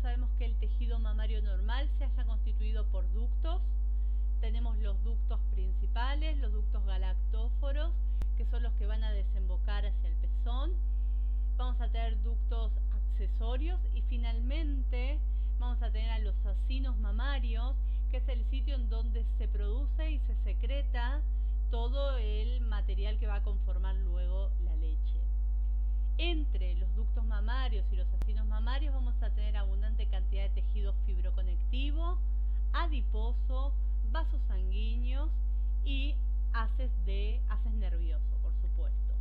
sabemos que el tejido mamario normal se halla constituido por ductos. Tenemos los ductos principales, los ductos galactóforos, que son los que van a desembocar hacia el pezón. Vamos a tener ductos accesorios y finalmente vamos a tener a los acinos mamarios, que es el sitio en donde se produce y se secreta todo el material que va a conformar luego la leche. Entre los ductos mamarios y los acinos mamarios vamos a tener abundante cantidad de tejido fibroconectivo, adiposo, vasos sanguíneos y haces nervioso, por supuesto.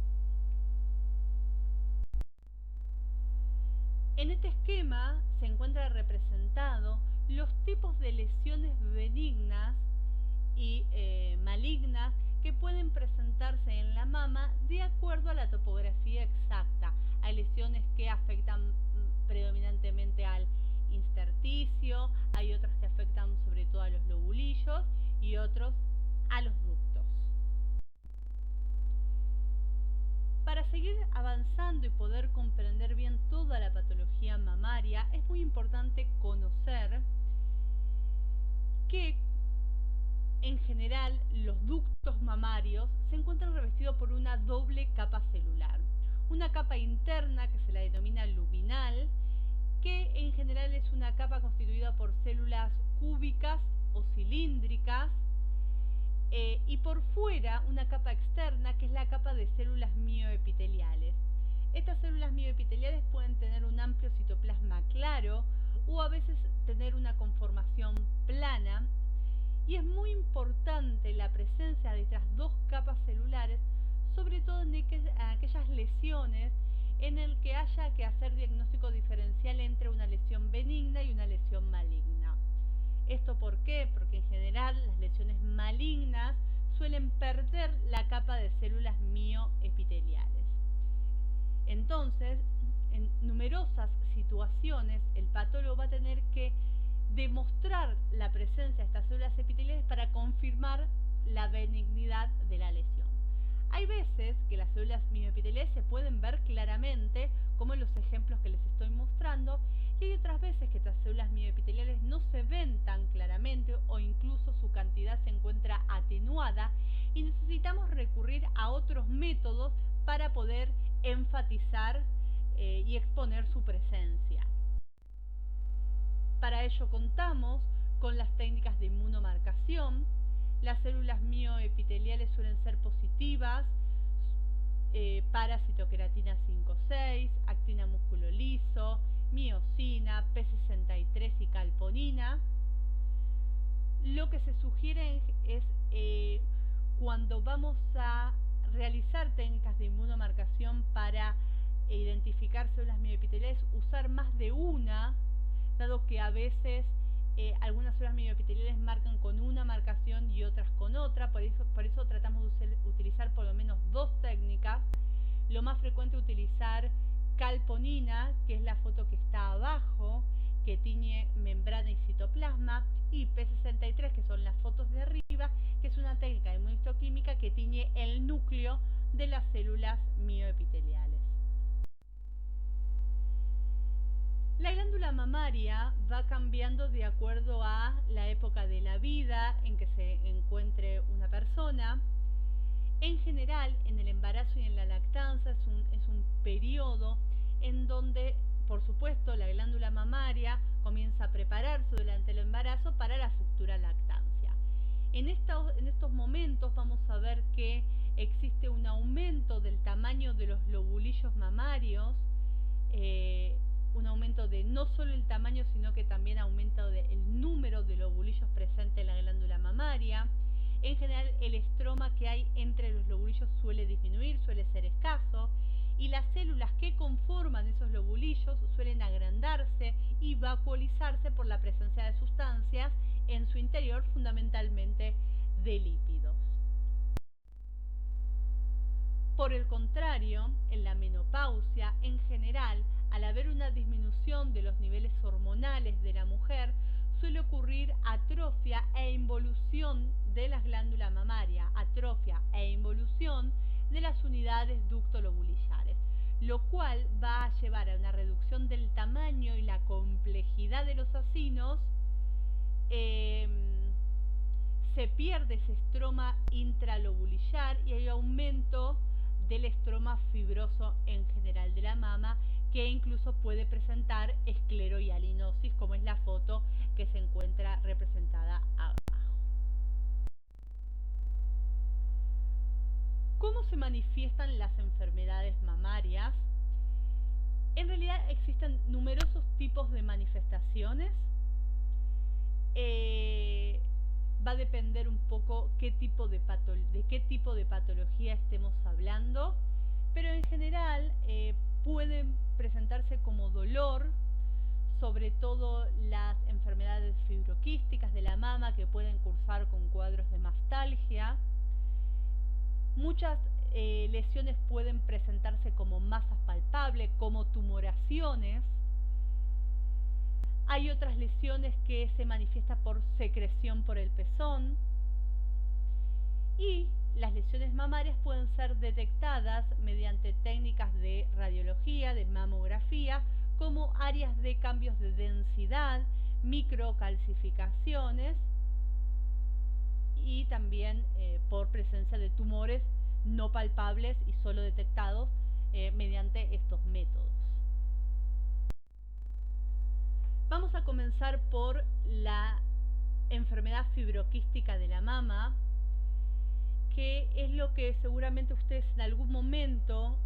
En este esquema se encuentra representado los tipos de lesiones benignas y malignas que pueden presentarse en la mama de acuerdo a la topografía exacta. Hay lesiones que afectan predominantemente al intersticio, hay otras que afectan sobre todo a los lobulillos y otros a los ductos. Para seguir avanzando y poder comprender bien toda la patología mamaria, es muy importante conocer que en general los ductos mamarios se encuentran revestidos por una doble capa celular. Una capa interna que se la denomina luminal, que en general es una capa constituida por células cúbicas o cilíndricas, y por fuera una capa externa que es la capa de células mioepiteliales. Estas células mioepiteliales pueden tener un amplio citoplasma claro o a veces tener una conformación plana, y es muy importante la presencia de estas dos capas celulares, sobre todo en aquellas lesiones en el que haya que hacer diagnóstico diferencial entre una lesión benigna y una lesión maligna. ¿Esto por qué? Porque en general las lesiones malignas suelen perder la capa de células mioepiteliales. Entonces, en numerosas situaciones, el patólogo va a tener que demostrar la presencia de estas células epiteliales para confirmar la benignidad de la lesión. Hay veces que las células mioepiteliales se pueden ver claramente, como en los ejemplos que les estoy mostrando, y hay otras veces que estas células mioepiteliales no se ven tan claramente o incluso su cantidad se encuentra atenuada y necesitamos recurrir a otros métodos para poder enfatizar y exponer su presencia. Para ello contamos con las técnicas de inmunomarcación. Las células mioepiteliales suelen ser positivas para citoqueratina 5,6, actina músculo liso, miosina, P63 y calponina. Lo que se sugiere es cuando vamos a realizar técnicas de inmunomarcación para identificar células mioepiteliales, usar más de una, dado que a veces algunas células mioepiteliales marcan con una marcación y otras con otra, por eso tratamos de utilizar por lo menos dos técnicas. Lo más frecuente es utilizar calponina, que es la foto que está abajo, que tiñe membrana y citoplasma, y P63, que son las fotos de arriba, que es una técnica de inmunohistoquímica que tiñe el núcleo de las células mioepiteliales. La glándula mamaria va cambiando de acuerdo a la época de la vida en que se encuentre una persona. En general, en el embarazo y en la lactancia es un periodo en donde, por supuesto, la glándula mamaria comienza a prepararse durante el embarazo para la futura lactancia. En estos momentos vamos a ver que existe un aumento del tamaño de los lobulillos mamarios, un aumento de no solo el tamaño, sino que también aumenta el número de lobulillos presentes en la glándula mamaria. En general, el estroma que hay entre los lobulillos suele disminuir, suele ser escaso, y las células que conforman esos lobulillos suelen agrandarse y vacuolizarse por la presencia de sustancias en su interior, fundamentalmente de lípidos. Por el contrario, en la menopausia, en general, al haber una disminución de los niveles hormonales de la mujer, suele ocurrir atrofia e involución de la glándula mamaria, atrofia e involución de las unidades ductolobulillares, lo cual va a llevar a una reducción del tamaño y la complejidad de los acinos. Se pierde ese estroma intralobulillar y hay aumento del estroma fibroso en general de la mama, que incluso puede presentar esclerohialinosis, como es la foto que se encuentra representada abajo. ¿Cómo se manifiestan las enfermedades mamarias? En realidad existen numerosos tipos de manifestaciones. Va a depender un poco de qué tipo de patología estemos hablando, pero en general pueden presentarse como dolor, sobre todo las enfermedades fibroquísticas de la mama, que pueden cursar con cuadros de mastalgia. Muchas lesiones pueden presentarse como masas palpables, como tumoraciones. Hay otras lesiones que se manifiestan por secreción por el pezón. Y las lesiones mamarias pueden ser detectadas mediante técnicas de radiología, de mamografía, como áreas de cambios de densidad, microcalcificaciones y también por presencia de tumores no palpables y solo detectados mediante estos métodos. Vamos a comenzar por la enfermedad fibroquística de la mama, que es lo que seguramente ustedes en algún momento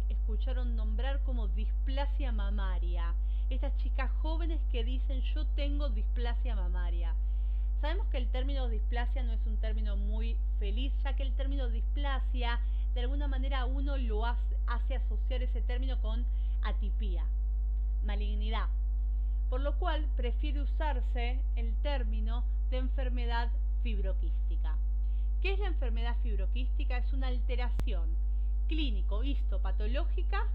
escucharon nombrar como displasia mamaria. Estas chicas jóvenes que dicen yo tengo displasia mamaria. Sabemos que el término displasia no es un término muy feliz, ya que el término displasia de alguna manera uno lo hace asociar ese término con atipía, malignidad, por lo cual prefiere usarse el término de enfermedad fibroquística. ¿Qué es la enfermedad fibroquística? Es una alteración clínico-histopatológica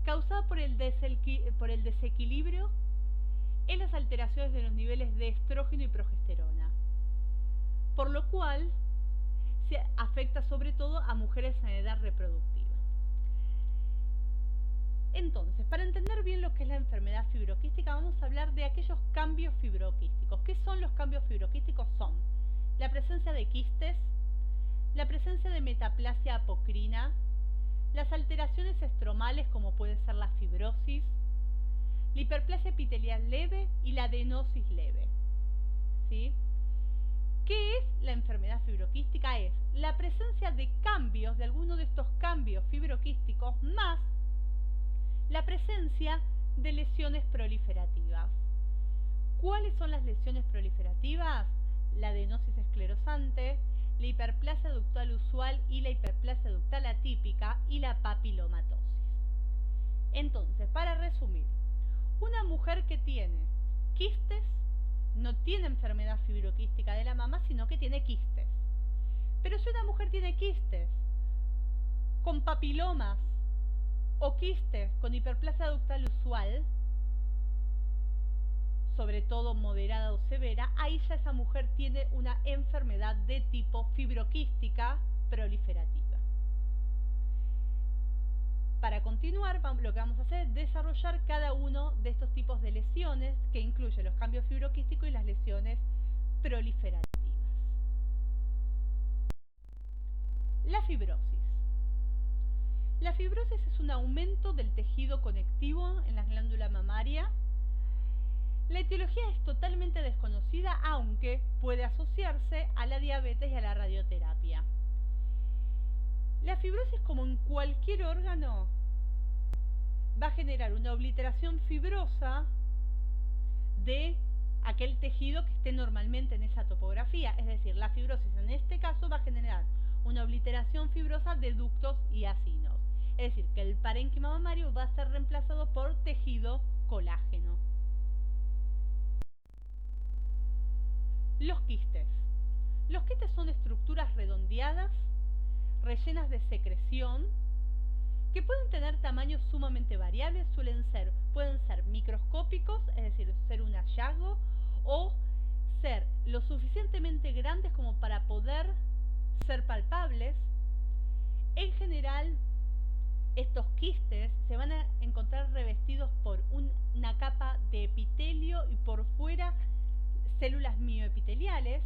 causada por el desequilibrio en las alteraciones de los niveles de estrógeno y progesterona, por lo cual se afecta sobre todo a mujeres en edad reproductiva. Entonces, para entender bien lo que es la enfermedad fibroquística, vamos a hablar de aquellos cambios fibroquísticos. ¿Qué son los cambios fibroquísticos? Son la presencia de quistes, la presencia de metaplasia apocrina, las alteraciones estromales como puede ser la fibrosis, la hiperplasia epitelial leve y la adenosis leve. ¿Sí? ¿Qué es la enfermedad fibroquística? Es la presencia de cambios, de alguno de estos cambios fibroquísticos, más la presencia de lesiones proliferativas. ¿Cuáles son las lesiones proliferativas? La adenosis esclerosante, la hiperplasia ductal usual y la hiperplasia ductal atípica y la papilomatosis. Entonces, para resumir, una mujer que tiene quistes no tiene enfermedad fibroquística de la mama, sino que tiene quistes. Pero si una mujer tiene quistes con papilomas o quistes con hiperplasia ductal usual, sobre todo moderada o severa, ahí ya esa mujer tiene una enfermedad de tipo fibroquística proliferativa. Para continuar, lo que vamos a hacer es desarrollar cada uno de estos tipos de lesiones, que incluye los cambios fibroquísticos y las lesiones proliferativas. La fibrosis. La fibrosis es un aumento del tejido conectivo en la glándula mamaria. La etiología es totalmente desconocida, aunque puede asociarse a la diabetes y a la radioterapia. La fibrosis, como en cualquier órgano, va a generar una obliteración fibrosa de aquel tejido que esté normalmente en esa topografía. Es decir, la fibrosis en este caso va a generar una obliteración fibrosa de ductos y acinos. Es decir, que el parénquima mamario va a ser reemplazado por tejido colágeno. Los quistes. Los quistes son estructuras redondeadas, rellenas de secreción, que pueden tener tamaños sumamente variables, pueden ser microscópicos, es decir, ser un hallazgo, o ser lo suficientemente grandes como para poder ser palpables. En general, Estos quistes se van a encontrar revestidos por una capa de epitelio y por fuera células mioepiteliales.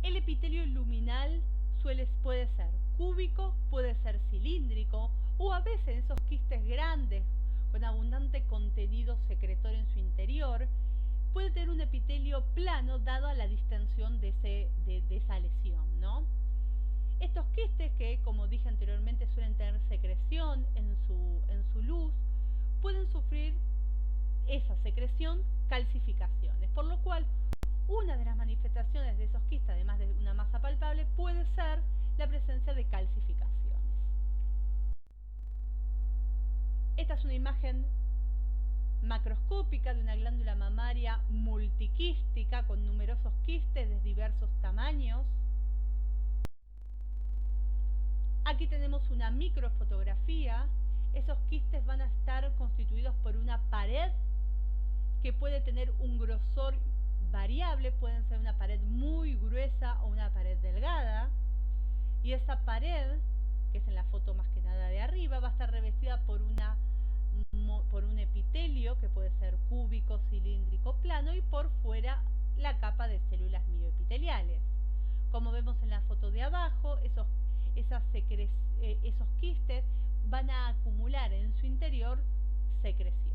El epitelio luminal puede ser cúbico, puede ser cilíndrico, o a veces esos quistes grandes con abundante contenido secretor en su interior puede tener un epitelio plano dado a la distensión de esa lesión, ¿no? Estos quistes, que como dije anteriormente suelen tener secreción en su luz, pueden sufrir esa secreción calcificaciones, por lo cual una de las manifestaciones de esos quistes, además de una masa palpable, puede ser la presencia de calcificaciones. Esta es una imagen macroscópica de una glándula mamaria multiquística con numerosos quistes de diversos tamaños. Aquí tenemos una microfotografía. Esos quistes van a estar constituidos por una pared que puede tener un grosor variable, pueden ser una pared muy gruesa o una pared delgada, y esa pared, que es en la foto más que nada de arriba, va a estar revestida por un epitelio que puede ser cúbico, cilíndrico, plano, y por fuera la capa de células mioepiteliales. Como vemos en la foto de abajo, esos quistes van a acumular en su interior secreción.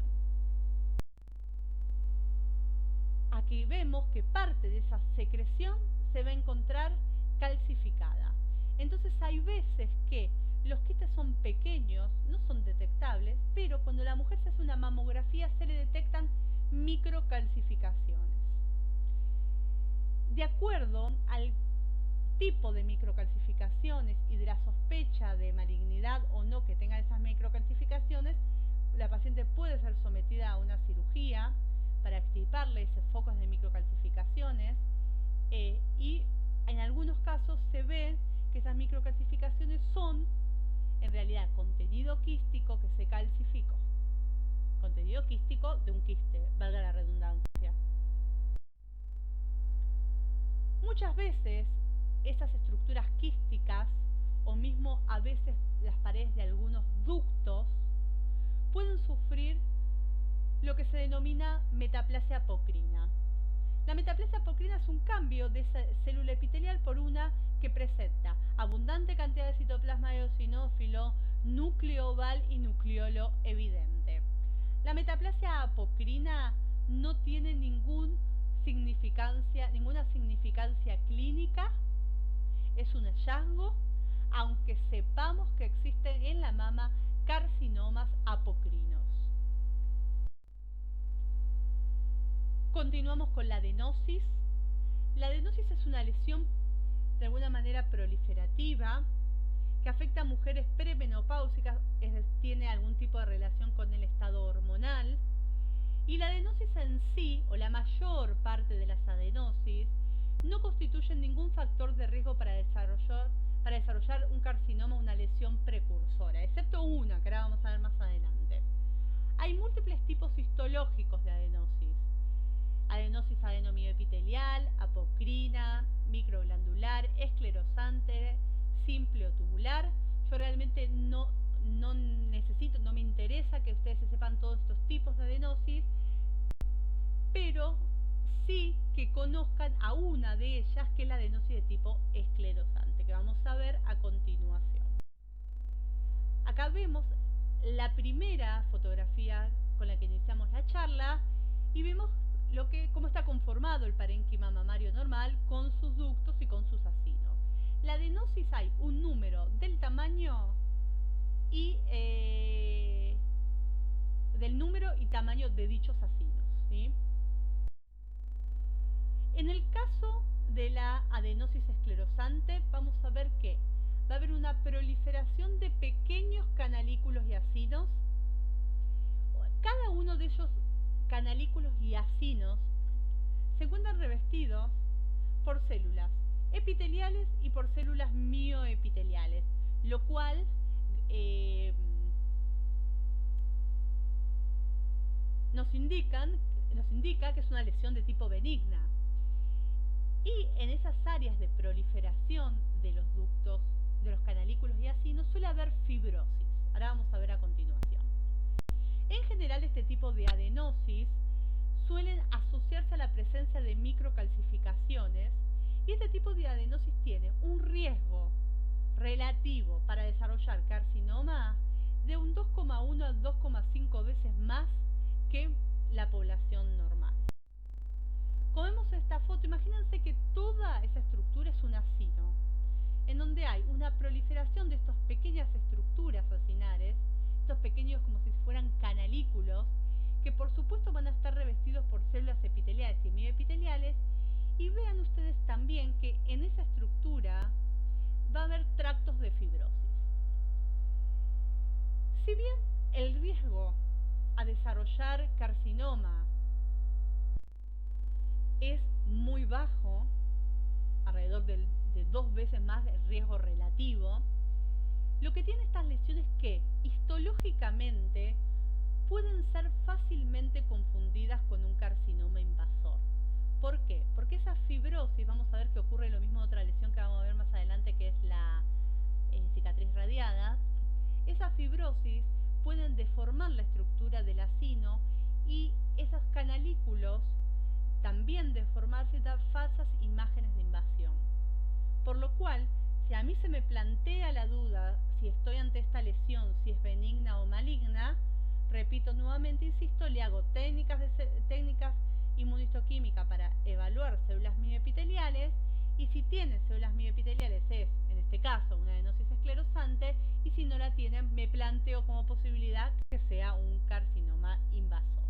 Aquí vemos que parte de esa secreción se va a encontrar calcificada. Entonces hay veces que los quistes son pequeños, no son detectables, pero cuando la mujer se hace una mamografía se le detectan microcalcificaciones. De acuerdo al tipo de microcalcificaciones y de la sospecha de malignidad o no que tenga esas microcalcificaciones, la paciente puede ser sometida a una cirugía para extirparle esos focos de microcalcificaciones, y en algunos casos se ve que esas microcalcificaciones son en realidad contenido quístico que se calcificó, contenido quístico de un quiste, valga la redundancia. Muchas veces esas estructuras quísticas, o mismo a veces las paredes de algunos ductos, pueden sufrir lo que se denomina metaplasia apocrina. La metaplasia apocrina es un cambio de esa célula epitelial por una que presenta abundante cantidad de citoplasma eosinófilo, núcleo oval y nucleolo evidente. La metaplasia apocrina no tiene ninguna significancia clínica, es un hallazgo, aunque sepamos que existen en la mama carcinomas apocrinos. Continuamos con la adenosis. La adenosis es una lesión de alguna manera proliferativa que afecta a mujeres premenopáusicas, tiene algún tipo de relación con el estado hormonal. Y la adenosis en sí, o la mayor parte de las adenosis, no constituyen ningún factor de riesgo para desarrollar un carcinoma, una lesión precursora, excepto una que ahora vamos a ver más adelante. Hay múltiples tipos histológicos de adenosis. Adenosis adenomioepitelial, apocrina, microglandular, esclerosante, simple o tubular. Yo realmente no me interesa que ustedes se sepan todos estos tipos de adenosis, pero sí que conozcan a una de ellas, que es la adenosis de tipo esclerosante, que vamos a ver a continuación. Acá vemos la primera fotografía con la que iniciamos la charla y vemos cómo está conformado el parénquima mamario normal con sus ductos y con sus acinos. La adenosis hay un número del tamaño y del número y tamaño de dichos acinos, ¿sí? En el caso de la adenosis esclerosante vamos a ver que va a haber una proliferación de pequeños canalículos y acinos. Cada uno de ellos canalículos y acinos se encuentran revestidos por células epiteliales y por células mioepiteliales, lo cual nos indica que es una lesión de tipo benigna. Y en esas áreas de proliferación de los ductos, de los canalículos y acinos, suele haber fibrosis. general, este tipo de adenosis suelen asociarse a la presencia de microcalcificaciones, y este tipo de adenosis tiene un riesgo relativo para desarrollar carcinoma de un 2,1 a 2,5 veces más que la población normal. Como vemos en esta foto, imagínense que toda esa estructura es un acino, en donde hay una proliferación de estas pequeñas estructuras acinares, estos pequeños como si fueran canalículos, que por supuesto van a estar revestidos por células epiteliales y mioepiteliales, y vean ustedes también que en esa estructura va a haber tractos de fibrosis. Si bien el riesgo a desarrollar carcinoma es muy bajo, alrededor de 2 veces más del riesgo relativo, lo que tienen estas lesiones es que histológicamente pueden ser fácilmente confundidas con un carcinoma invasor. ¿Por qué? Porque esa fibrosis, vamos a ver que ocurre lo mismo en otra lesión que vamos a ver más adelante, que es la cicatriz radiada. Esas fibrosis pueden deformar la estructura del acino, y esos canalículos también deformarse y dar falsas imágenes de invasión. Por lo cual, si a mí se me plantea la duda si estoy ante esta lesión, si es benigna o maligna, repito nuevamente, insisto, le hago técnicas inmunistoquímica para evaluar células mioepiteliales, y si tiene células mioepiteliales es, en este caso, una adenosis esclerosante, y si no la tienen, me planteo como posibilidad que sea un carcinoma invasor.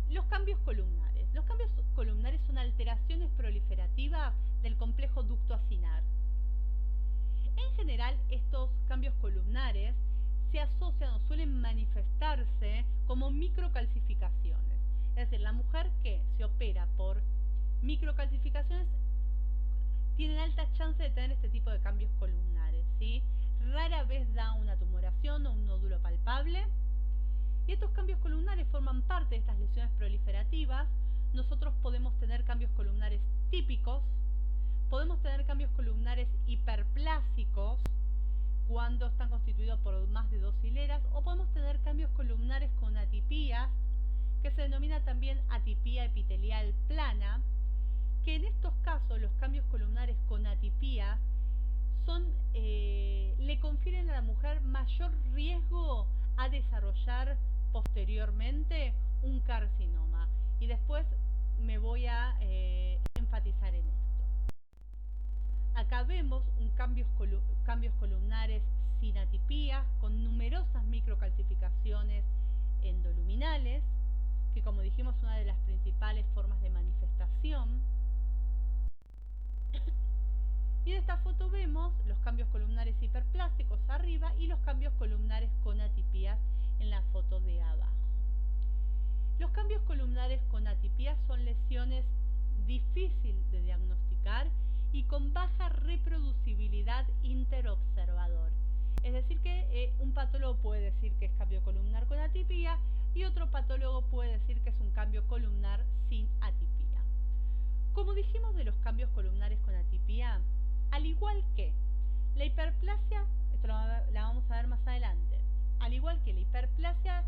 Los cambios columnares. Los cambios columnares son alteraciones proliferativas del complejo ducto acinar. En general, estos cambios columnares se asocian o suelen manifestarse como microcalcificaciones. Es decir, la mujer que se opera por microcalcificaciones tiene alta chance de tener este tipo de cambios columnares, ¿sí? Rara vez da una tumoración o un nódulo palpable. Y estos cambios columnares forman parte de estas lesiones proliferativas. Nosotros podemos tener cambios columnares típicos, podemos tener cambios columnares hiperplásicos cuando están constituidos por más de 2 hileras, o podemos tener cambios columnares con atipías, que se denomina también atipía epitelial plana, que en estos casos los cambios columnares con atipía le confieren a la mujer mayor riesgo a desarrollar posteriormente un carcinoma, y después me voy a enfatizar en esto. Acá vemos cambios columnares sin atipías, con numerosas microcalcificaciones endoluminales, que como dijimos es una de las principales formas de manifestación. Y en esta foto vemos los cambios columnares hiperplásticos arriba y los cambios columnares con atipías en la foto de abajo. Los cambios columnares con atipías son lesiones difíciles de diagnosticar y con baja reproducibilidad interobservador. Es decir, que un patólogo puede decir que es cambio columnar con atipía y otro patólogo puede decir que es un cambio columnar sin atipía. Como dijimos de los cambios columnares con atipía, al igual que la hiperplasia, esto la vamos a ver más adelante, al igual que la hiperplasia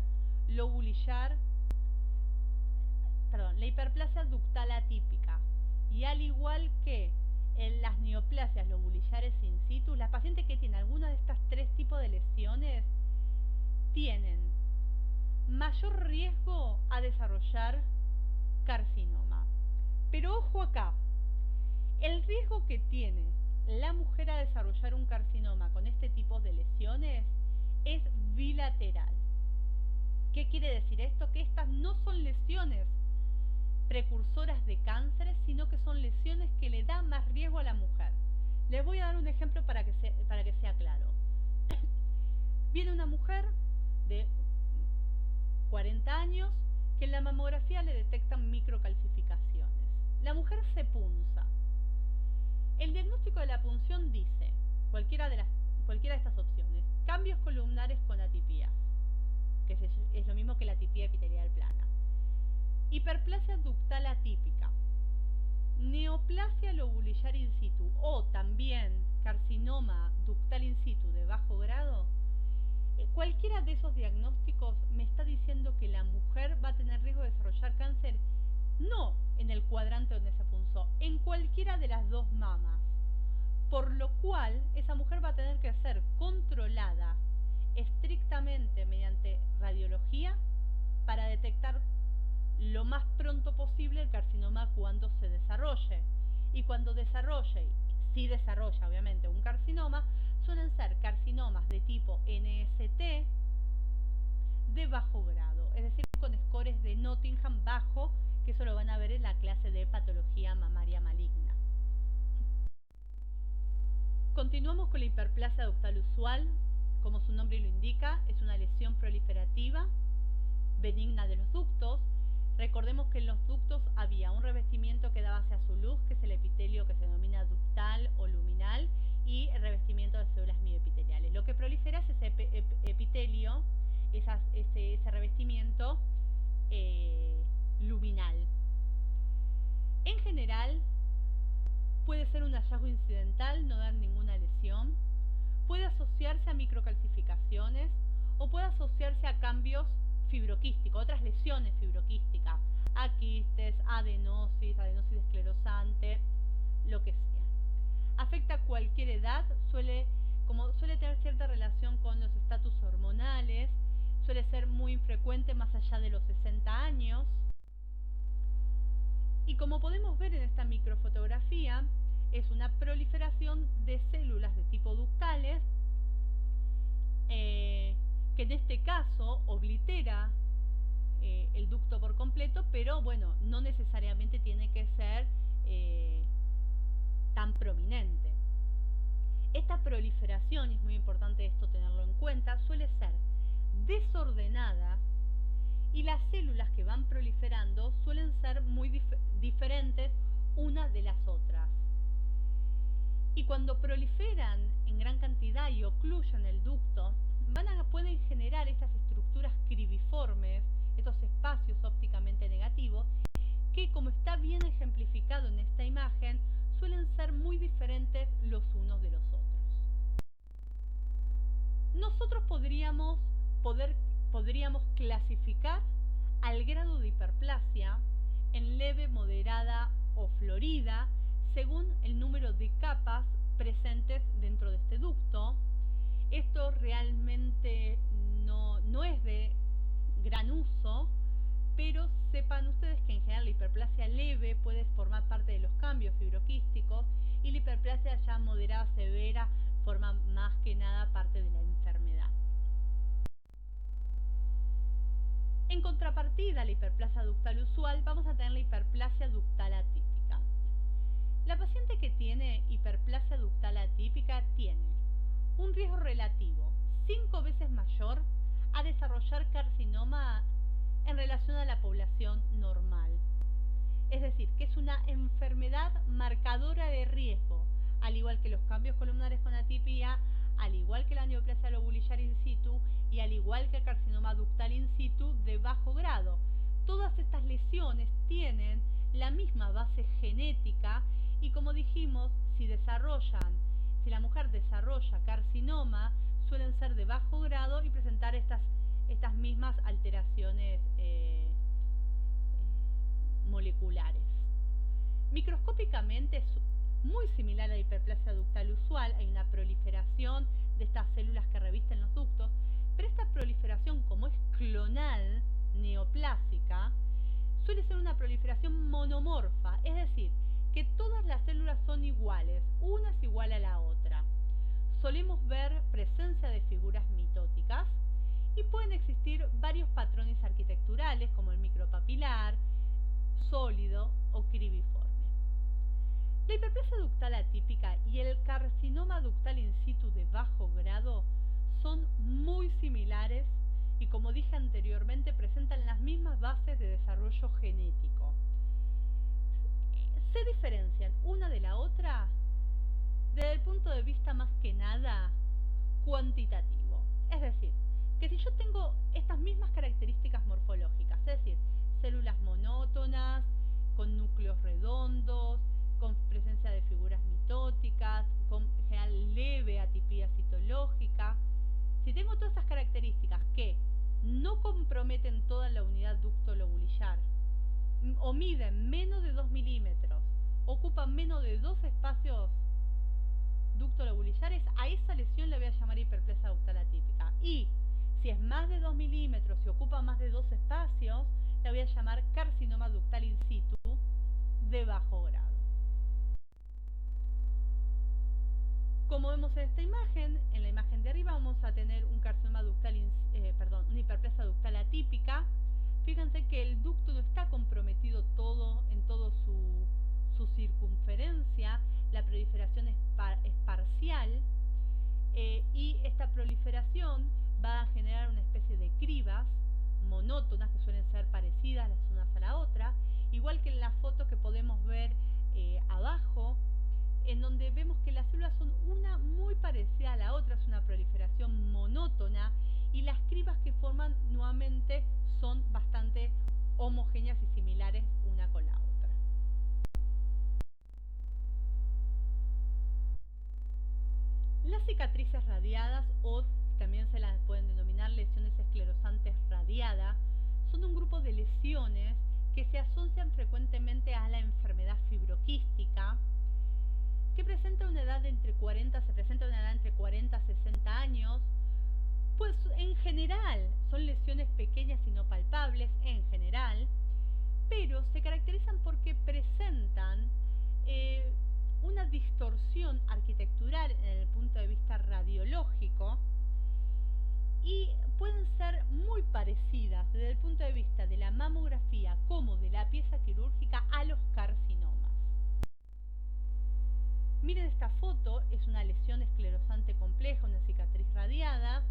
la hiperplasia ductal atípica, y al igual que en las neoplasias lobulillares in situ, las pacientes que tienen alguna de estas 3 tipos de lesiones tienen mayor riesgo a desarrollar carcinoma. Pero ojo acá, el riesgo que tiene la mujer a desarrollar un carcinoma con este tipo de lesiones es bilateral. ¿Qué quiere decir esto? Que estas no son lesiones precursoras de cánceres, sino que son lesiones que le dan más riesgo a la mujer. Les voy a dar un ejemplo para que sea claro. Viene una mujer de 40 años que en la mamografía le detectan microcalcificaciones. La mujer se punza. El diagnóstico de la punción dice cualquiera de estas opciones: cambios columnares con atipías, que es lo mismo que la atipía epitelial plana, hiperplasia ductal atípica, neoplasia lobulillar in situ o también carcinoma ductal in situ de bajo grado. Cualquiera de esos diagnósticos me está diciendo que la mujer va a tener riesgo de desarrollar cáncer, no en el cuadrante donde se punzó, en cualquiera de las dos mamas. Por lo cual, esa mujer va a tener que ser controlada estrictamente mediante radiología para detectar lo más pronto posible el carcinoma cuando se desarrolle. Y cuando desarrolle, si desarrolla obviamente un carcinoma, suelen ser carcinomas de tipo NST de bajo grado, es decir, con scores de Nottingham bajo, que eso lo van a ver en la clase de patología mamaria maligna. Continuamos con la hiperplasia ductal usual. Como su nombre lo indica, es una lesión proliferativa benigna de los ductos. Recordemos que en los ductos había un revestimiento que daba hacia su luz, que es el epitelio que se denomina ductal o luminal, y el revestimiento de células mioepiteliales. Lo que prolifera es ese epitelio, ese revestimiento luminal. En general, puede ser un hallazgo incidental, no dar ninguna lesión, puede asociarse a microcalcificaciones o puede asociarse a cambios fibroquísticos, otras lesiones fibroquísticas, a quistes, adenosis esclerosante, lo que sea. Afecta a cualquier edad, suele tener cierta relación con los estatus hormonales, suele ser muy infrecuente más allá de los 60 años. Y como podemos ver en esta microfotografía, es una proliferación de células de tipo ductales que en este caso oblitera el ducto por completo, pero bueno, no necesariamente tiene que ser tan prominente. Esta proliferación, y es muy importante esto tenerlo en cuenta, suele ser desordenada y las células que van proliferando suelen ser muy diferentes unas de las otras. Y cuando proliferan en gran cantidad y ocluyen el ducto, pueden generar estas estructuras cribiformes, estos espacios ópticamente negativos, que, como está bien ejemplificado en esta imagen, suelen ser muy diferentes los unos de los otros. Nosotros podríamos clasificar al grado de hiperplasia en leve, moderada o florida, según el número de capas presentes dentro de este ducto. Esto realmente no es de gran uso, pero sepan ustedes que en general la hiperplasia leve puede formar parte de los cambios fibroquísticos y la hiperplasia ya moderada severa forma más que nada parte de la enfermedad. En contrapartida a la hiperplasia ductal usual, vamos a tener la hiperplasia ductal atípica. La paciente que tiene hiperplasia ductal atípica tiene un riesgo relativo 5 veces mayor a desarrollar carcinoma en relación a la población normal. Es decir, que es una enfermedad marcadora de riesgo, al igual que los cambios columnares con atipia, al igual que la neoplasia lobulillar in situ y al igual que el carcinoma ductal in situ de bajo grado. Todas estas lesiones tienen la misma base genética y, como dijimos, si la mujer desarrolla carcinoma, suelen ser de bajo grado y presentar estas mismas alteraciones moleculares. Microscópicamente es muy similar a la hiperplasia ductal usual, hay una proliferación de estas células que revisten los ductos, pero esta proliferación, como es clonal, neoplásica, suele ser una proliferación monomorfa, es decir, que todas las células son iguales, una es igual a la otra. Solemos ver presencia de figuras mitóticas y pueden existir varios patrones arquitecturales como el micropapilar, sólido o cribiforme. La hiperplasia ductal atípica y el carcinoma ductal in situ de bajo grado son muy similares y, como dije anteriormente, presentan las mismas bases de desarrollo genético. Se diferencian una de la otra desde el punto de vista más que nada cuantitativo. Es decir, que si yo tengo estas mismas características morfológicas, es decir, células monótonas, con núcleos redondos, con presencia de figuras mitóticas, con en general leve atipia citológica, Si tengo todas estas características que no comprometen toda la unidad ducto-lobulillar, o miden menos de 2 milímetros, ocupan menos de 2 espacios ducto-lobulillares, a esa lesión le voy a llamar hiperplasia ductal atípica. Y si es más de 2 milímetros y ocupa más de 2 espacios, la voy a llamar carcinoma ductal in situ de bajo grado. Como vemos en esta imagen, en la imagen de arriba vamos a tener un carcinoma ductal, una hiperplasia ductal atípica. Fíjense que el ducto no está comprometido en todo su circunferencia, la proliferación es parcial, y esta proliferación va a generar una especie de cribas monótonas que suelen ser parecidas las unas a la otra, igual que en la foto que podemos ver abajo, en donde vemos que las células son una muy parecida a la otra, es una proliferación monótona, y las cribas que forman nuevamente son bastante homogéneas y similares una con la otra. Las cicatrices radiadas, o también se las pueden denominar lesiones esclerosantes radiadas, son un grupo de lesiones que se asocian frecuentemente a la enfermedad fibroquística, que presenta una edad entre 40 a 60 años. Pues en general son lesiones pequeñas y no palpables, en general, pero se caracterizan porque presentan una distorsión arquitectural en el punto de vista radiológico, y pueden ser muy parecidas desde el punto de vista de la mamografía como de la pieza quirúrgica a los carcinomas. Miren esta foto, es una lesión esclerosante compleja, una cicatriz radiada,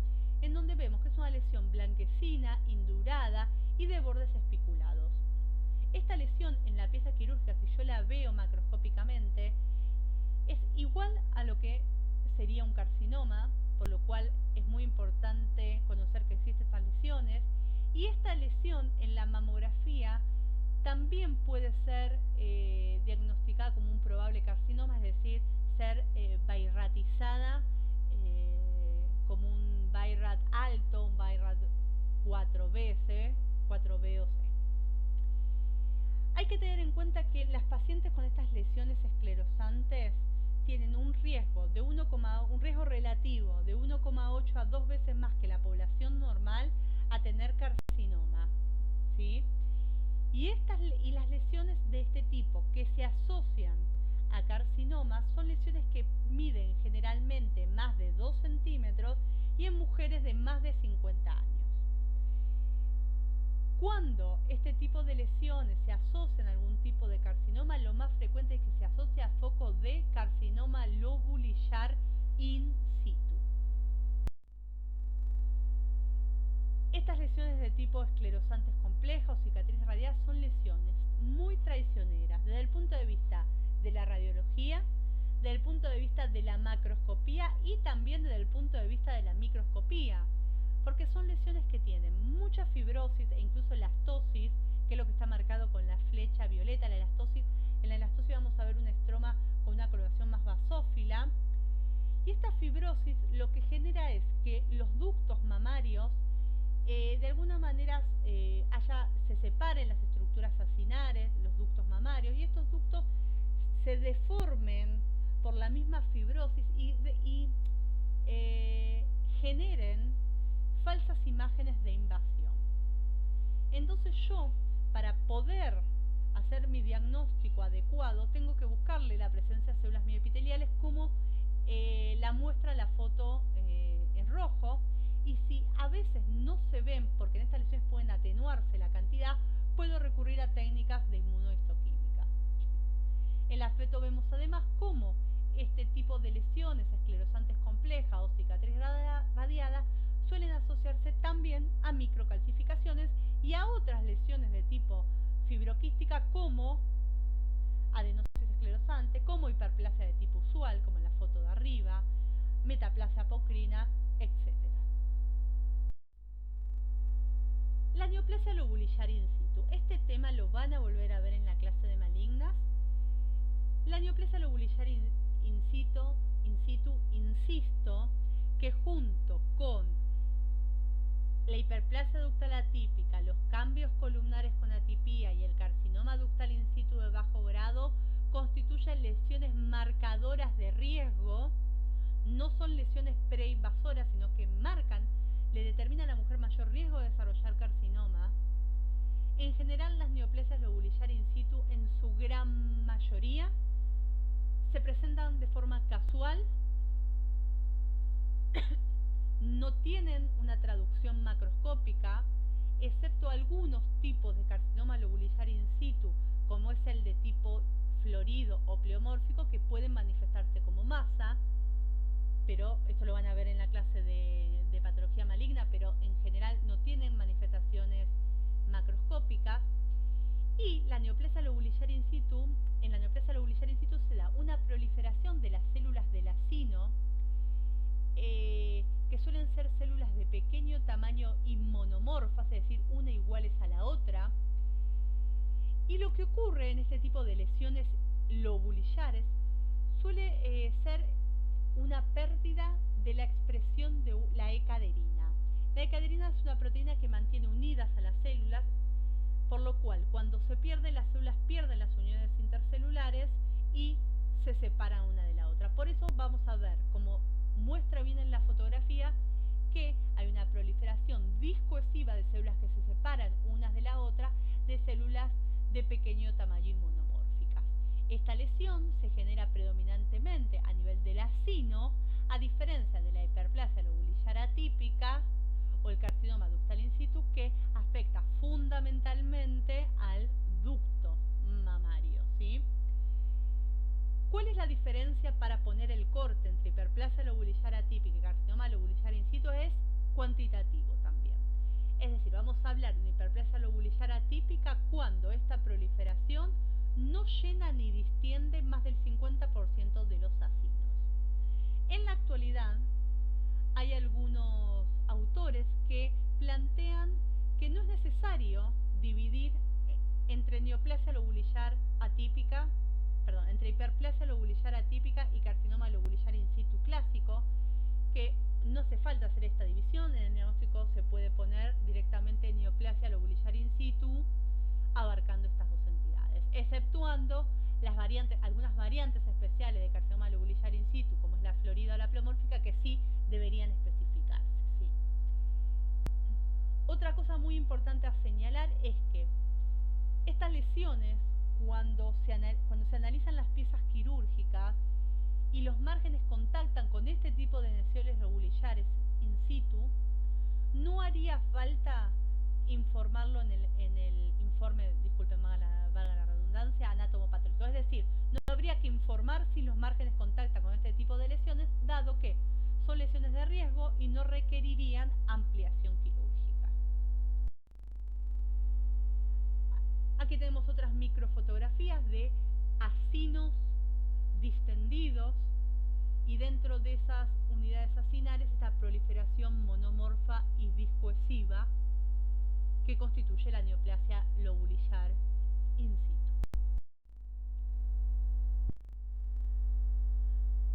en donde vemos que es una lesión blanquecina, indurada y de bordes espiculados. Esta lesión en la pieza quirúrgica, si yo la veo macroscópicamente, es igual a lo que sería un carcinoma, por lo cual es muy importante conocer que existen estas lesiones, y esta lesión en la mamografía también puede ser diagnosticada como un probable carcinoma, es decir, ser BI-RATizada como un BI-RAT alto, un BI-RAT 4B o C. Hay que tener en cuenta que las pacientes con estas lesiones esclerosantes tienen un riesgo relativo de 1,8 a 2 veces más que la población normal a tener carcinoma, ¿sí? Y las lesiones de este tipo que se asocian a carcinomas son lesiones que miden generalmente más de 2 centímetros y en mujeres de más de 50 años. Cuando este tipo de lesiones se asocian a algún tipo de carcinoma, lo más frecuente es que se asocia a foco de carcinoma lobulillar in situ. Estas lesiones de tipo esclerosantes complejas o cicatrices radiadas son lesiones muy traicioneras desde el punto de vista de la radiología, desde el punto de vista de la macroscopía y también desde el punto de vista de la microscopía, porque son lesiones que tienen mucha fibrosis e incluso elastosis, que es lo que está marcado con la flecha violeta. En la elastosis vamos a ver un estroma con una coloración más basófila, y esta fibrosis lo que genera es que los ductos mamarios de alguna manera se separen las estructuras acinares, los ductos mamarios, y estos ductos se deformen por la misma fibrosis y generen falsas imágenes de invasión. Entonces yo, para poder hacer mi diagnóstico adecuado, tengo que buscarle la presencia de células mioepiteliales como la muestra la foto en rojo, y si a veces no se ven, porque en estas lesiones pueden atenuarse la cantidad, puedo recurrir a técnicas de inmunohistoquímica. En la foto vemos además cómo este tipo de lesiones esclerosantes complejas o cicatriz radiada suelen asociarse también a microcalcificaciones y a otras lesiones de tipo fibroquística como adenosis esclerosante, como hiperplasia de tipo usual, como en la foto de arriba, metaplasia apocrina, etc. La neoplasia lobulillar in situ. Este tema lo van a volver a ver en la clase de malignas. La neoplasia lobulillar in situ, insisto, que junto con La hiperplasia ductal atípica, los cambios columnares con atipía y el carcinoma ductal in situ de bajo grado constituyen lesiones marcadoras de riesgo. No son lesiones preinvasoras, sino que le determinan a la mujer mayor riesgo de desarrollar carcinoma. En general, las neoplasias lobulillares in situ, en su gran mayoría, se presentan de forma casual, no tienen una traducción macroscópica, excepto algunos tipos de carcinoma lobulillar in situ, como es el de tipo florido o pleomórfico, que pueden manifestarse como masa, pero esto lo van a ver en la clase de patología maligna, pero en general no tienen manifestaciones macroscópicas. Y la neoplasia lobulillar in situ, en la neoplasia lobulillar in situ se da una proliferación de las células del acino, que suelen ser células de pequeño tamaño y monomorfas, es decir, una iguales a la otra. Y lo que ocurre en este tipo de lesiones lobulillares suele ser una pérdida de la expresión de la E-caderina. La E-caderina es una proteína que mantiene unidas a las células, por lo cual cuando se pierde, las células pierden las uniones intercelulares y se separan una de la otra. Por eso vamos a ver, como muestra bien en la fotografía, que hay una proliferación discoesiva de células que se separan unas de la otra, de células de pequeño tamaño y monomórficas. Esta lesión se genera predominantemente a nivel del acino, a diferencia de la hiperplasia lobulillar atípica o el carcinoma ductal in situ, que afecta fundamentalmente al ducto mamario, ¿sí? ¿Cuál es la diferencia para poner el corte entre hiperplasia lobulillar atípica y carcinoma lobulillar in situ? Es cuantitativo también. Es decir, vamos a hablar de una hiperplasia lobulillar atípica cuando esta proliferación no llena ni distiende más del 50% de los acinos. En la actualidad hay algunos autores que plantean que no es necesario dividir entre neoplasia lobulillar atípica, entre hiperplasia lobulillar atípica y carcinoma lobulillar in situ clásico, que no hace falta hacer esta división. En el diagnóstico se puede poner directamente neoplasia lobulillar in situ, abarcando estas dos entidades, exceptuando las variantes, algunas variantes especiales de carcinoma lobulillar in situ, como es la florida o la pleomórfica, que sí deberían especificarse, ¿sí? Otra cosa muy importante a señalar es que estas lesiones, cuando se analizan las piezas quirúrgicas y los márgenes contactan con este tipo de lesiones lobulillares in situ, no haría falta informarlo en el informe, disculpen, valga la redundancia, anatomopatológico. Es decir, no habría que informar si los márgenes contactan con este tipo de lesiones, dado que son lesiones de riesgo y no requerirían ampliación quirúrgica. Aquí tenemos otras microfotografías de acinos distendidos, y dentro de esas unidades acinares esta proliferación monomorfa y discoesiva que constituye la neoplasia lobulillar in situ.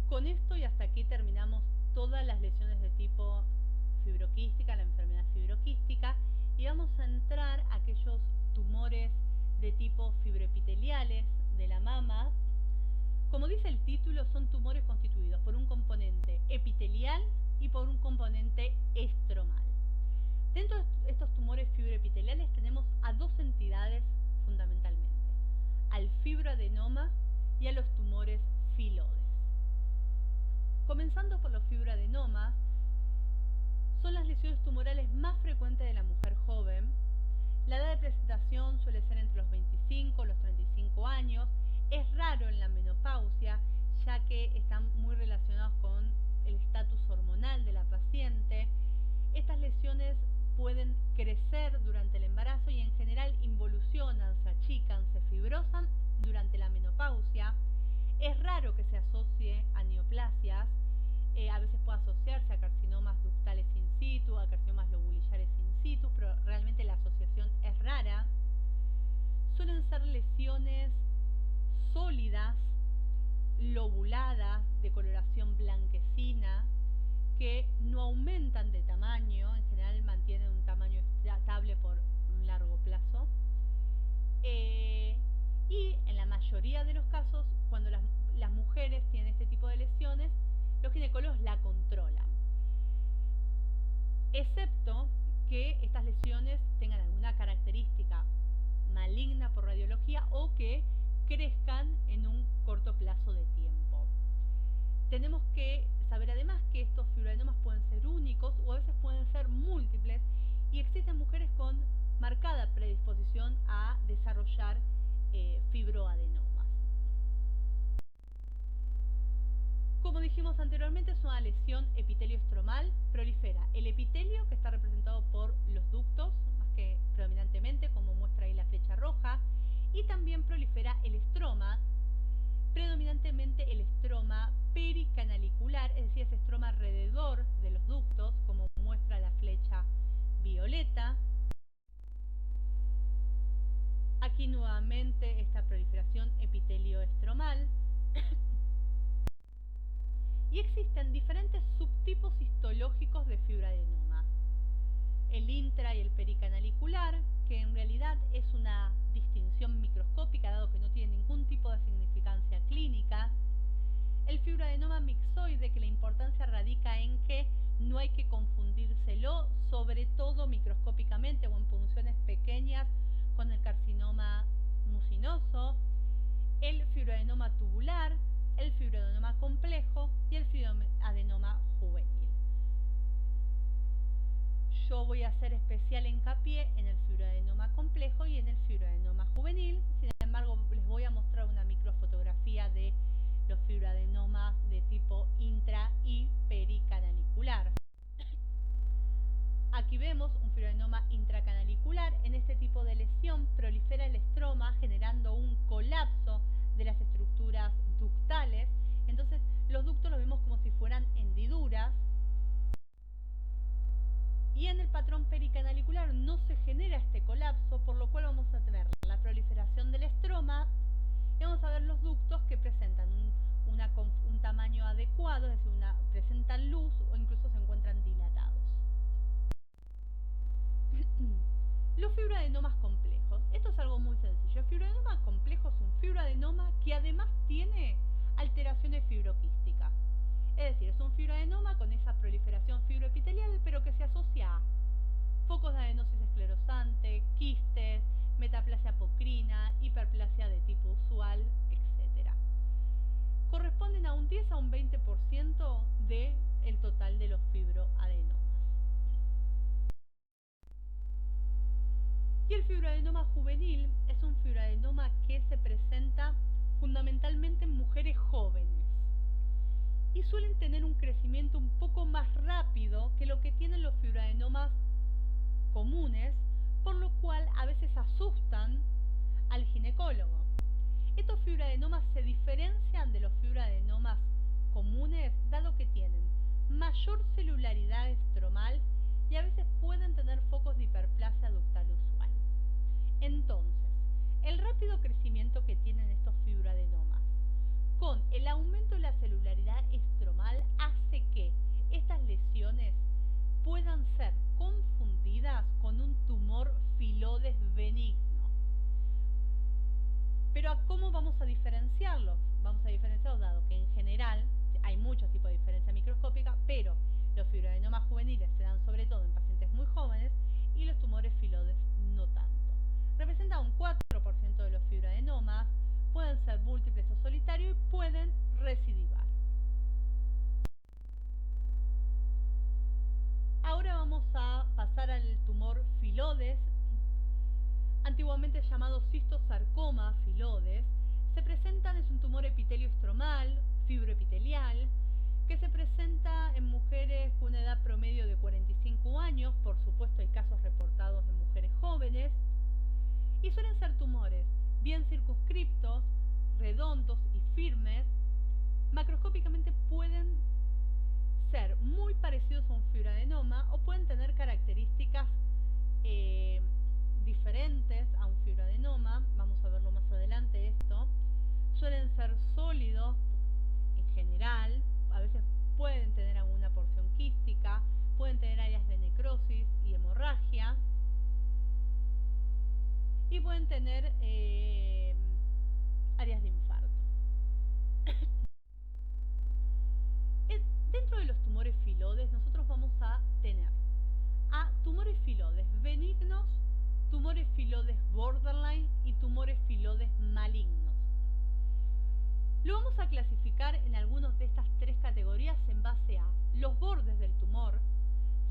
Con esto y hasta aquí terminamos todas las lesiones de tipo fibroquística, la enfermedad fibroquística, y vamos a entrar a aquellos tumores de tipo fibroepiteliales de la mama. Como dice el título, son tumores constituidos por un componente epitelial y por un componente estromal. Dentro de estos tumores fibroepiteliales tenemos a dos entidades fundamentalmente, al fibroadenoma y a los tumores filodes. Comenzando por los fibroadenomas, son las lesiones tumorales más frecuentes de la mujer joven. La edad de presentación suele ser entre los 25 y los 35 años. Es raro en la menopausia, ya que están muy relacionados con el estatus hormonal de la paciente. Estas lesiones pueden crecer durante el embarazo y en general involucionan, se achican, se fibrosan durante la menopausia. Es raro que se asocie a neoplasias, a veces puede asociarse a carcinomas ductales in situ, a carcinomas lobulillares in situ, pero realmente la asociación es rara. Suelen ser lesiones sólidas, lobuladas, de coloración blanquecina, que no aumentan de tamaño, en general mantienen un tamaño estable por un largo plazo. Y en la mayoría de los casos, cuando las mujeres tienen este tipo de lesiones, los ginecólogos la controlan, excepto que estas lesiones tengan alguna característica maligna por radiología o que crezcan en un corto plazo de tiempo. Tenemos que saber además que estos fibroadenomas pueden ser únicos o a veces pueden ser múltiples, y existen mujeres con marcada predisposición a desarrollar fibroadenomas. Como dijimos anteriormente, es una lesión epitelioestromal. Prolifera el epitelio, que está representado por los ductos, más que predominantemente, como muestra ahí la flecha roja, y también prolifera el estroma, predominantemente el estroma pericanalicular, es decir, ese estroma alrededor de los ductos, como muestra la flecha violeta. Aquí nuevamente esta proliferación epitelioestromal. Y existen diferentes subtipos histológicos de fibroadenoma. El intra y el pericanalicular, que en realidad es una distinción microscópica, dado que no tiene ningún tipo de significancia clínica. El fibroadenoma mixoide, que la importancia radica en que no hay que confundírselo, sobre todo microscópicamente o en punciones pequeñas, con el carcinoma mucinoso. El fibroadenoma tubular, el fibroadenoma complejo y el fibroadenoma juvenil. Yo voy a hacer especial hincapié en el fibroadenoma complejo y en el fibroadenoma juvenil. Sin embargo, les voy a mostrar una microfotografía de los fibroadenomas de tipo intra y pericanalicular. Aquí vemos un fibroadenoma intracanalicular. En este tipo de lesión prolifera el estroma generando un colapso de las estructuras ductales. Entonces los ductos los vemos como si fueran hendiduras. Y en el patrón pericanalicular no se genera este colapso, por lo cual vamos a tener la proliferación del estroma y vamos a ver los ductos que presentan un tamaño adecuado, es decir, presentan luz o incluso se encuentran dilatados. Los fibroadenomas complejos. Esto es algo muy sencillo. El fibroadenoma complejo es un fibroadenoma que además tiene alteraciones fibroquísticas. Es decir, es un fibroadenoma con esa proliferación fibroepitelial, pero que se asocia a focos de adenosis esclerosante, quistes, metaplasia apocrina, hiperplasia de tipo usual, etc. Corresponden a un 10 a un 20% del total de los fibroadenomas. Y el fibroadenoma juvenil es un fibroadenoma que se presenta fundamentalmente en mujeres jóvenes y suelen tener un crecimiento un poco más rápido que lo que tienen los fibroadenomas comunes, por lo cual a veces asustan al ginecólogo. Estos fibroadenomas se diferencian de los fibroadenomas comunes dado que tienen mayor celularidad estromal y a veces pueden tener focos de hiperplasia ductal usual. Entonces, el rápido crecimiento que tienen estos fibroadenomas con el aumento de la celularidad estromal hace que estas lesiones puedan ser confundidas con un tumor filodes benigno. Pero ¿cómo vamos a diferenciarlos? Vamos a diferenciarlos dado que en general hay muchos tipos de diferencia microscópica, pero los fibroadenomas juveniles se dan sobre todo en pacientes muy jóvenes y los tumores filodes no tanto. Representa un 4% de los fibroadenomas, pueden ser múltiples o solitarios y pueden recidivar. Ahora vamos a pasar al tumor filodes, antiguamente llamado cistosarcoma filodes. Se presentan, es un tumor epitelioestromal, fibroepitelial, que se presenta en mujeres con una edad promedio de 45 años, por supuesto hay casos reportados de mujeres jóvenes, y suelen ser tumores bien circunscriptos, redondos y firmes. Macroscópicamente pueden ser muy parecidos a un fibroadenoma o pueden tener características diferentes a un fibroadenoma. Vamos a verlo más adelante esto. Suelen ser sólidos en general, a veces pueden tener alguna porción quística, pueden tener áreas de necrosis y hemorragia. pueden tener áreas de infarto. Dentro de los tumores filodes nosotros vamos a tener tumores filodes benignos, tumores filodes borderline y tumores filodes malignos. Lo vamos a clasificar en algunas de estas tres categorías en base a los bordes del tumor,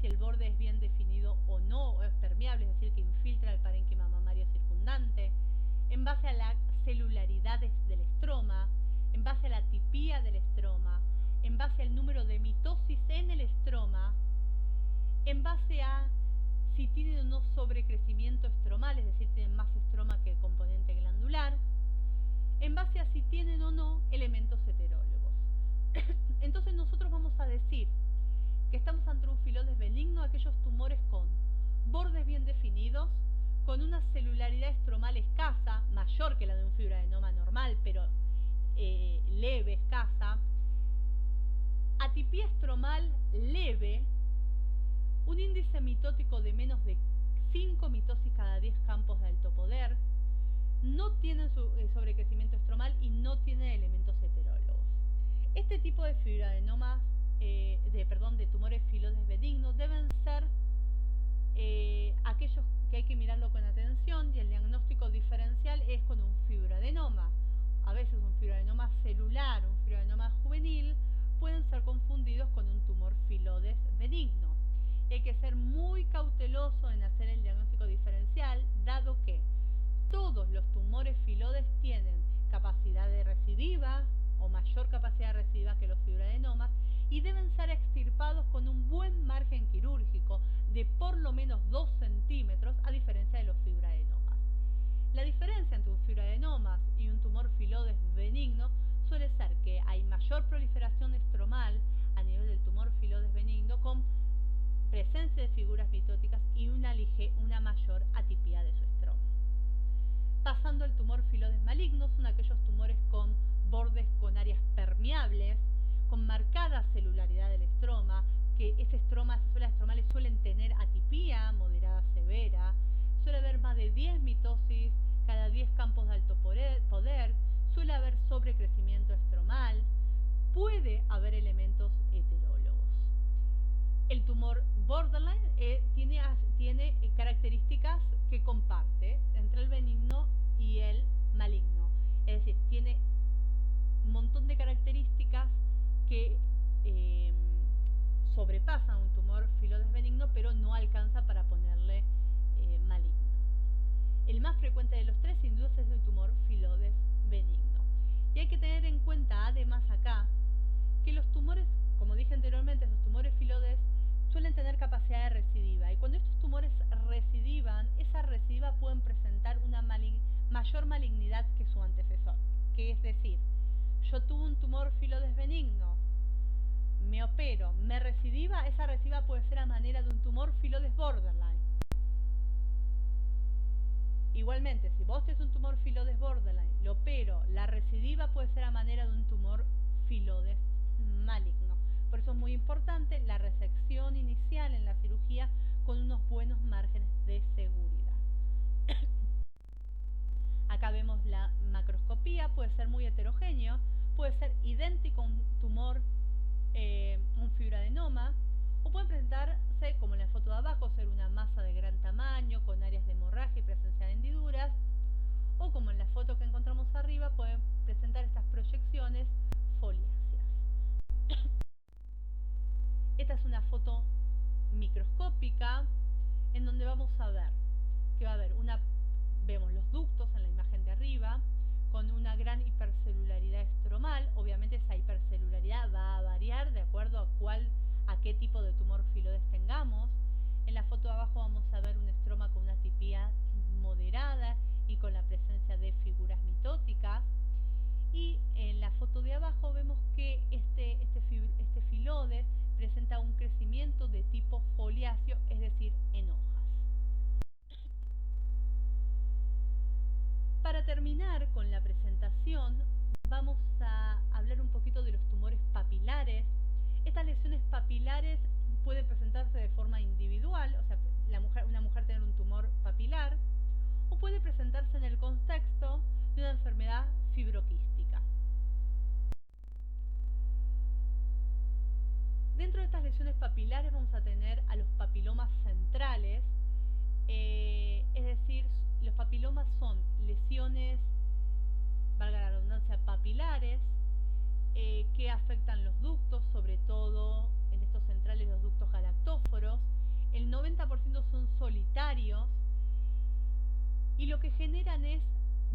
si el borde es bien definido o no, o es permeable, es decir, que infiltra el parénquima mamario circundante, en base a la celularidad del estroma, en base a la atipía del estroma, en base al número de mitosis en el estroma, en base a si tienen o no sobrecrecimiento estromal, es decir, tienen más estroma que componente glandular, en base a si tienen o no elementos heterólogos. Entonces nosotros vamos a decir que estamos ante un filodes benigno, aquellos tumores con bordes bien definidos, con una celularidad estromal escasa, mayor que la de un fibroadenoma normal, pero leve, escasa, atipía estromal leve, un índice mitótico de menos de 5 mitosis cada 10 campos de alto poder, no tienen sobrecrecimiento estromal y no tienen elementos heterólogos. Este tipo de fibroadenomas, de tumores filodes benignos deben ser aquellos que hay que mirarlo con atención, y el diagnóstico diferencial es con un fibroadenoma. A veces un fibroadenoma celular, un fibroadenoma juvenil, pueden ser confundidos con un tumor filodes benigno. Y hay que ser muy cauteloso en hacer el diagnóstico diferencial, dado que todos los tumores filodes tienen capacidad de recidiva o mayor capacidad de recidiva que los fibroadenomas, y deben ser extirpados con un buen margen quirúrgico de por lo menos 2 centímetros, a diferencia de los fibroadenomas. La diferencia entre un fibroadenoma y un tumor filodes benigno suele ser que hay mayor proliferación estromal a nivel del tumor filodes benigno, con presencia de figuras mitóticas y una mayor atipía de su estroma. Pasando al tumor filodes maligno, son aquellos tumores con bordes con áreas permeables, con marcada celularidad del estroma, que esas células estromales suelen tener atipía moderada severa, suele haber más de 10 mitosis cada 10 campos de alto poder, suele haber sobrecrecimiento estromal, puede haber elementos heterólogos. El tumor borderline tiene características que comparte entre el benigno y el maligno, es decir, tiene un montón de características que sobrepasan un tumor filodes benigno, pero no alcanza para ponerle maligno. El más frecuente de los tres, sin duda, es el tumor filodes benigno. Y hay que tener en cuenta, además, acá, que los tumores, como dije anteriormente, esos tumores filodes suelen tener capacidad de recidiva, y cuando estos tumores recidivan, esa recidiva pueden presentar una mayor malignidad que su antecesor, que es decir, yo tuve un tumor filodes benigno, me opero, me recidiva, esa recidiva puede ser a manera de un tumor filodes borderline. Igualmente, si vos tenés un tumor filodes borderline, lo opero, la recidiva puede ser a manera de un tumor filodes maligno. Por eso es muy importante la resección inicial en la cirugía con unos buenos márgenes de seguridad. Acá vemos la macroscopía, puede ser muy heterogéneo, puede ser idéntico a un tumor, un fibroadenoma, o pueden presentarse, como en la foto de abajo, ser una masa de gran tamaño, con áreas de hemorragia y presencia de hendiduras, o como en la foto que encontramos arriba, pueden presentar estas proyecciones foliáceas. Esta es una foto microscópica en donde vamos a ver que va a haber vemos los ductos en la imagen de arriba, con una gran hipercelularidad estromal. Obviamente esa hipercelularidad va a variar de acuerdo a qué tipo de tumor filodes tengamos. En la foto de abajo vamos a ver un estroma con una atipía moderada y con la presencia de figuras mitóticas. Y en la foto de abajo vemos que este filodes presenta un crecimiento de tipo foliáceo, es decir, en hojas. Para terminar con la presentación, vamos a hablar un poquito de los tumores papilares. Estas lesiones papilares pueden presentarse de forma individual, o sea, una mujer tener un tumor papilar, o puede presentarse en y lo que generan es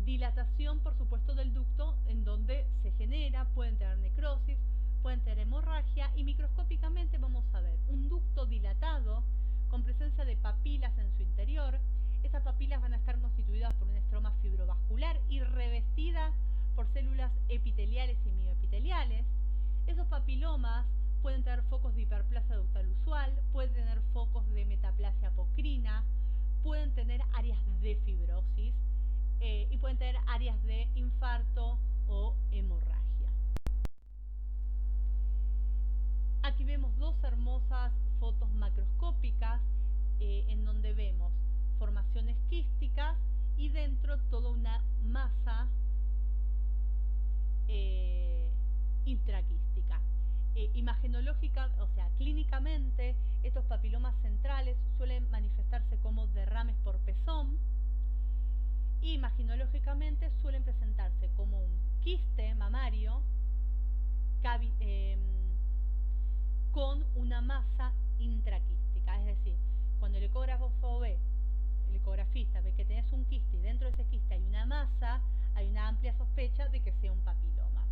dilatación, por supuesto, del ducto en donde se genera, pueden tener necrosis, pueden tener hemorragia, y microscópicamente vamos a ver un ducto dilatado con presencia de papilas en su interior. Esas papilas van a estar constituidas por un estroma fibrovascular y revestidas por células epiteliales y mioepiteliales. Esos papilomas pueden tener focos de hiperplasia ductal usual, pueden tener focos de metaplasia apocrina, pueden tener áreas de fibrosis y pueden tener áreas de infarto o hemorragia. Aquí vemos dos hermosas fotos macroscópicas en donde vemos formaciones quísticas y dentro toda una masa intraquística. Imagenológica, o sea, clínicamente, estos papilomas centrales suelen manifestarse como derrames por pezón, y imaginológicamente suelen presentarse como un quiste mamario con una masa intraquística. Es decir, cuando el ecografista ve que tenés un quiste y dentro de ese quiste hay una masa, hay una amplia sospecha de que sea un papiloma.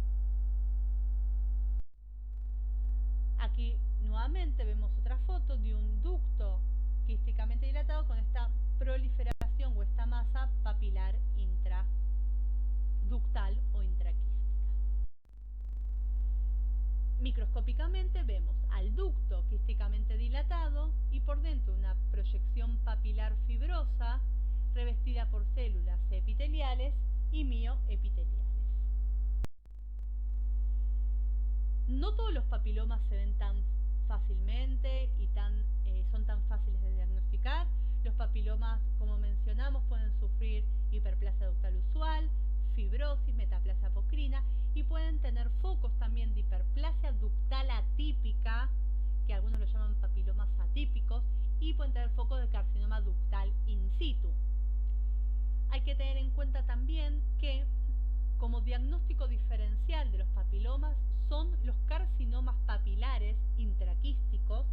Aquí nuevamente vemos otra foto de un ducto quísticamente dilatado con esta proliferación o esta masa papilar intraductal o intraquística. Microscópicamente vemos al ducto quísticamente dilatado y por dentro una proyección papilar fibrosa revestida por células epiteliales y mioepiteliales. No todos los papilomas se ven tan fácilmente y son tan fáciles de diagnosticar. Los papilomas, como mencionamos, pueden sufrir hiperplasia ductal usual, fibrosis, metaplasia apocrina, y pueden tener focos también de hiperplasia ductal atípica, que algunos lo llaman papilomas atípicos, y pueden tener focos de carcinoma ductal in situ. Hay que tener en cuenta también que como diagnóstico diferencial de los papilomas son los carcinomas papilares intraquísticos,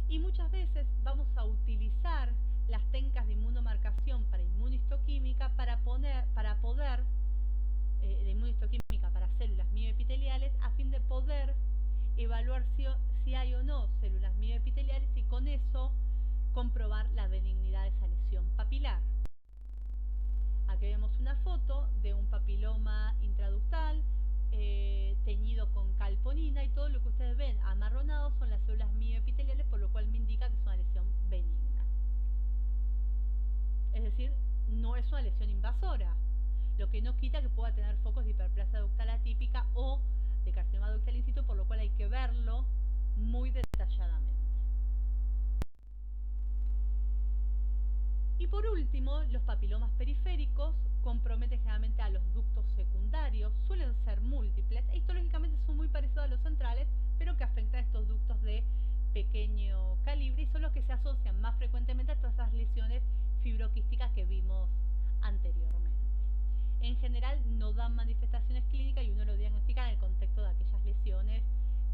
y muchas veces vamos a utilizar las técnicas de inmunomarcación para inmunistoquímica para poder de inmunistoquímica para células mioepiteliales, a fin de poder evaluar si hay o no células mioepiteliales y con eso comprobar la benignidad de esa lesión papilar. Aquí vemos una foto de un papiloma intraductal teñido con calponina, y todo lo que ustedes ven amarronado son las células mioepiteliales, por lo cual me indica que es una lesión benigna. Es decir, no es una lesión invasora, lo que no quita que pueda tener focos de hiperplasia ductal atípica o de carcinoma ductal in situ, por lo cual hay que verlo muy detalladamente. Y por último, los papilomas periféricos comprometen generalmente a los ductos secundarios, suelen ser múltiples e histológicamente son muy parecidos a los centrales, pero que afectan a estos ductos de pequeño calibre, y son los que se asocian más frecuentemente a todas esas lesiones fibroquísticas que vimos anteriormente. En general no dan manifestaciones clínicas y uno lo diagnostica en el contexto de aquellas lesiones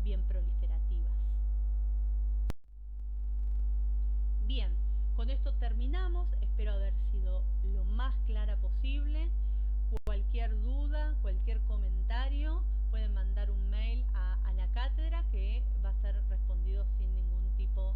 bien proliferativas. Bien, con esto terminamos, espero haber sido lo más clara posible. Cualquier duda, cualquier comentario, pueden mandar un mail a la cátedra, que va a ser respondido sin ningún tipo